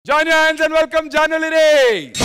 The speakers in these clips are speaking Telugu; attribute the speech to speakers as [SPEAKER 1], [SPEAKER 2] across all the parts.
[SPEAKER 1] Join your hands and welcome Janu Lyrics.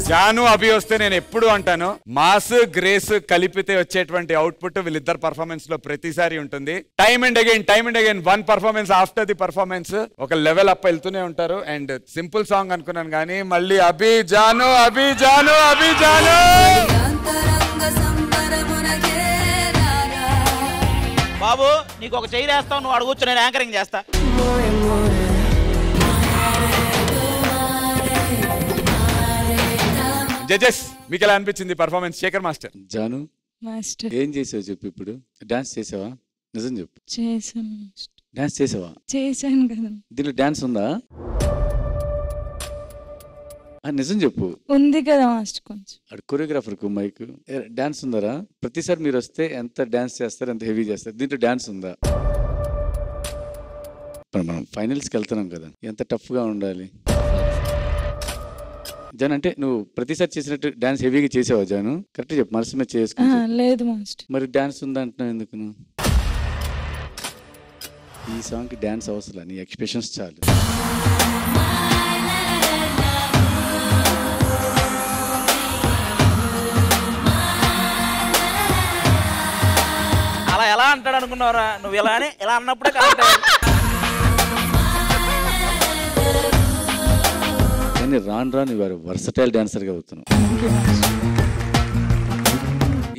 [SPEAKER 1] Janu అభి వస్తే నేను ఎప్పుడు అంటాను మాస్ గ్రేస్ కలిపితే వచ్చేటువంటి అవుట్పుట్ వీళ్ళిద్దరు పర్ఫార్మెన్స్ లో ప్రతిసారి ఉంటుంది. Time and again one performance after the performance ఒక లెవెల్ అప్ వెళ్తూనే ఉంటారు. అండ్ సింపుల్ సాంగ్ అనుకున్నాను కానీ మళ్ళీ అభి జాను అభి జాను అభి జాను.
[SPEAKER 2] బాబు నీకు ఒక చెయ్యి వేస్తావు, నువ్వు అడుగుచ్చు, నేను యాంకరింగ్ చేస్తా.
[SPEAKER 1] జడ్జెస్ మీకు ఎలా అనిపించింది performance? Shekhar master.
[SPEAKER 3] Jaanu
[SPEAKER 4] master
[SPEAKER 3] ఏం చేసావు చెప్పు. ఇప్పుడు డాన్స్ చేసావా? నిజం చెప్పు.
[SPEAKER 4] చేశాను మాస్టర్.
[SPEAKER 3] డాన్స్ చేసావా?
[SPEAKER 4] చేశాను కదా.
[SPEAKER 3] దీంట్లో డాన్స్ ఉందా? నిజం చెప్పు.
[SPEAKER 4] ఉంది కదా మాస్టర్. కొంచెం
[SPEAKER 3] అక్కడ కొరియోగ్రాఫర్ కు మైక్ డాన్స్ ఉందరా? ప్రతిసారి మీరు వస్తే ఎంత డాన్స్ చేస్తారు, ఎంత హెవీ చేస్తారు. దీంట్లో డాన్స్ ఉందా? మనం ఫైనల్స్కి వెళ్తున్నాం కదా, ఎంత టఫ్ గా ఉండాలి. జాను అంటే నువ్వు ప్రతిసారి చేసినట్టు డాన్స్ హెవీగా చేసావా జాను? కరెక్ట్ చెప్పు. మనసు మీద చేసుకుని.
[SPEAKER 4] లేదు మాస్టర్.
[SPEAKER 3] మరి డాన్స్ ఉందా అంటున్నావు ఎందుకు నువ్వు? ఈ సాంగ్ కి డాన్స్ అవసరం, నీ ఎక్స్ప్రెషన్స్ చాలు.
[SPEAKER 2] అలా ఎలా అంటాడు అనుకున్నావురా? నువ్వు ఇలానే ఇలా అన్నప్పుడే కరెక్ట్.
[SPEAKER 3] కానీ రాను వారు వర్సటైల్ డాన్సర్గా అవుతున్నావు.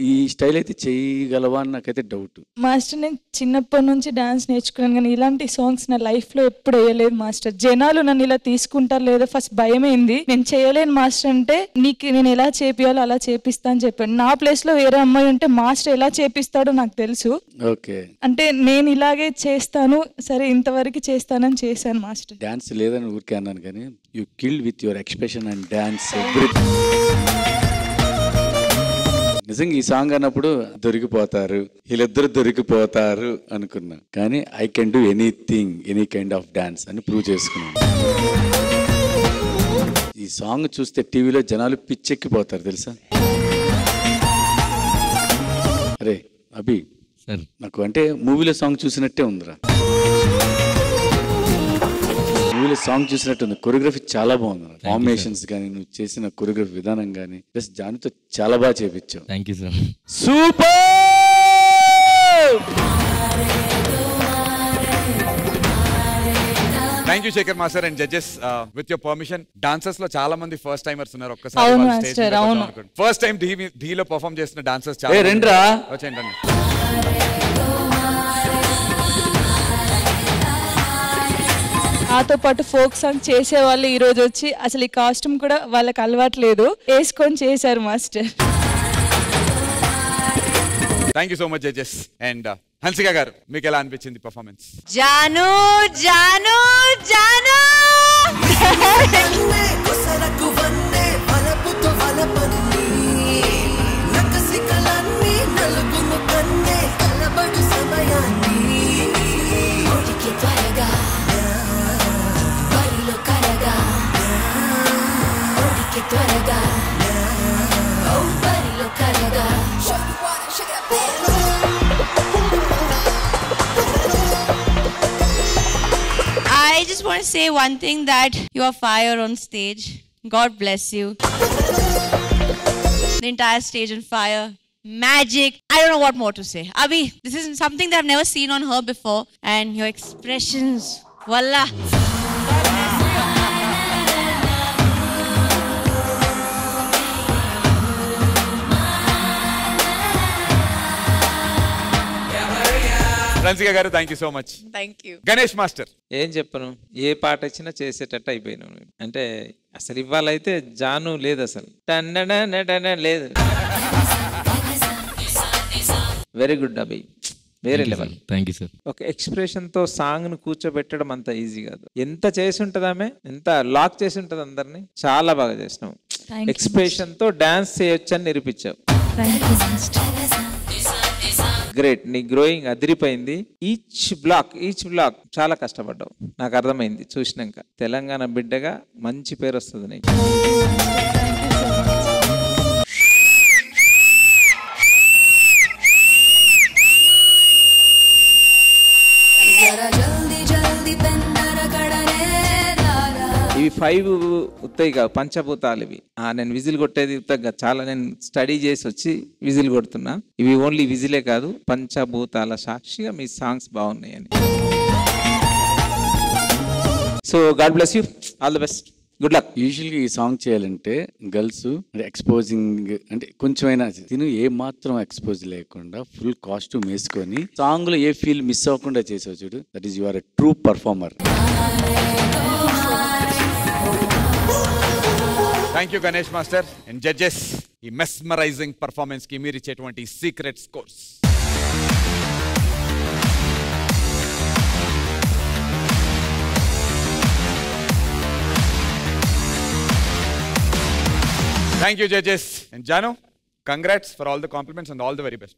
[SPEAKER 3] ఈ స్టైల్ అయితే చేయగలవా అని నాకైతే డౌట్.
[SPEAKER 4] మాస్టర్ నేను చిన్నప్పటి నుంచి డాన్స్ నేర్చుకున్నాను, కానీ ఇలాంటి సాంగ్స్ నా లైఫ్ లో ఎప్పుడు వేయలేదు మాస్టర్. జనాలు నన్ను ఇలా తీసుకుంటారు లేదో ఫస్ట్ భయమైంది. నేను చేయలేను మాస్టర్ అంటే నీకు నేను ఎలా చేపియాలో అలా చేపిస్తా అని చెప్పాను. నా ప్లేస్ లో వేరే అమ్మాయి ఉంటే మాస్టర్ ఎలా చేపిస్తాడో నాకు తెలుసు.
[SPEAKER 3] ఓకే
[SPEAKER 4] అంటే నేను ఇలాగే చేస్తాను, సరే ఇంతవరకు చేస్తానని చేశాను మాస్టర్.
[SPEAKER 3] డాన్స్ లేదని ఊరికే అన్నాను, కానీ you killed with your expression and dance everything. నిజంగా ఈ సాంగ్ అన్నప్పుడు దొరికిపోతారు, వీళ్ళిద్దరు దొరికిపోతారు అనుకున్నా. కానీ I can do anything, any kind of dance అని ప్రూవ్ చేసుకున్నాను. ఈ సాంగ్ చూస్తే టీవీలో జనాలు పిచ్చెక్కిపోతారు తెలుసా. అరే అభి
[SPEAKER 5] సార్,
[SPEAKER 3] నాకు అంటే మూవీలో సాంగ్ చూసినట్టే ఉందిరా. మూవీలో సాంగ్ చూసినట్టు ఉంది. కొరియోగ్రఫీ చాలా బాగుంది. ఫార్మేషన్స్ కానీ నువ్వు చేసిన కొరియోగ్రఫీ విధానం కానీ ప్లస్ జానుతో చాలా బాగా చేపించావు.
[SPEAKER 5] Thank you sir.
[SPEAKER 3] Super.
[SPEAKER 1] Thank you Shekhar master and judges. With your permission, dancers లో చాలా మంది ఫస్ట్ టైమర్స్ ఉన్నారు.
[SPEAKER 4] అవును
[SPEAKER 1] ఒక్కసారి
[SPEAKER 4] మాస్టర్, అవును.
[SPEAKER 1] ఫస్ట్ టైం ఢీలో పర్ఫామ్ చేస్తున్న డాన్సర్స్ చాలా
[SPEAKER 3] రండ్రా
[SPEAKER 1] వచ్చేయండి.
[SPEAKER 4] నాతో పాటు ఫోక్ సాంగ్ చేసే వాళ్ళు ఈ రోజు వచ్చి అసలు ఈ కాస్ట్యూమ్ కూడా వాళ్ళకి అలవాట్లేదు, వేసుకొని చేశారు master.
[SPEAKER 1] Thank you so much judges. And Hansika గారు మీకు ఎలా అనిపించింది performance?
[SPEAKER 6] Jaanu Jaanu Jaanu I just want to say one thing, that you are fire on stage. God bless you. The entire stage on fire. Magic. I don't know what more to say. Abhi, this is something that I've never seen on her before. And your expressions. Wallah.
[SPEAKER 1] Hansika గారు thank you so much.
[SPEAKER 6] Thank you.
[SPEAKER 1] Ganesh master.
[SPEAKER 7] ఏం చెప్పను, ఏ పాట వచ్చినా చేసేటట్టు అయిపోయినా. అంటే అసలు ఇవాళైతే జాను లేదు, అసలు లేదు. వెరీ గుడ్ అభి, వేరే లెవెల్.
[SPEAKER 5] Thank you sir.
[SPEAKER 7] ఒక ఎక్స్ప్రెషన్ తో సాంగ్ ను కూర్చోబెట్టడం అంత ఈజీ కాదు. ఎంత చేసి ఉంటుంది ఆమె, ఎంత లాక్ చేసి ఉంటుంది అందరినీ. చాలా బాగా చేసినావు. ఎక్స్ప్రెషన్ తో డాన్స్ చేయొచ్చు అని నిరూపించావు. గ్రేట్. నీ గ్రోయింగ్ అదిరిపోయింది. ఈచ్ బ్లాక్ చాలా కష్టపడ్డావు, నాకు అర్థమైంది చూసినాక. తెలంగాణ బిడ్డగా మంచి పేరు వస్తుంది నీకు. ఇవి 5 ఉత్తయి కావు, పంచభూతాలు ఇవి. నేను విజిల్ కొట్టేది ఉత్తగా చాలా, నేను స్టడీ చేసి వచ్చి విజిల్ కొడుతున్నా. ఇవి ఓన్లీ విజిలే కాదు, పంచభూతాల సాక్షిగా మీ సాంగ్స్ బాగున్నాయని. So God bless you, all the best, good luck.
[SPEAKER 3] యూజువల్గా ఈ సాంగ్ చేయాలంటే గర్ల్స్ ఎక్స్పోజింగ్ అంటే కొంచెమైనా తిను ఏ మాత్రం ఎక్స్పోజ్ లేకుండా ఫుల్ కాస్ట్యూమ్ వేసుకొని సాంగ్ లో ఏ ఫీల్ మిస్ అవ్వకుండా చేసావు చూడు. That is you are a true performer.
[SPEAKER 1] Thank you Ganesh master. And judges, ఈ మెస్మరైజింగ్ పర్ఫార్మెన్స్ కి మీరు ఇచ్చేటువంటి secret scores. Thank you, judges. And Janu, congrats for all the compliments and all the very best.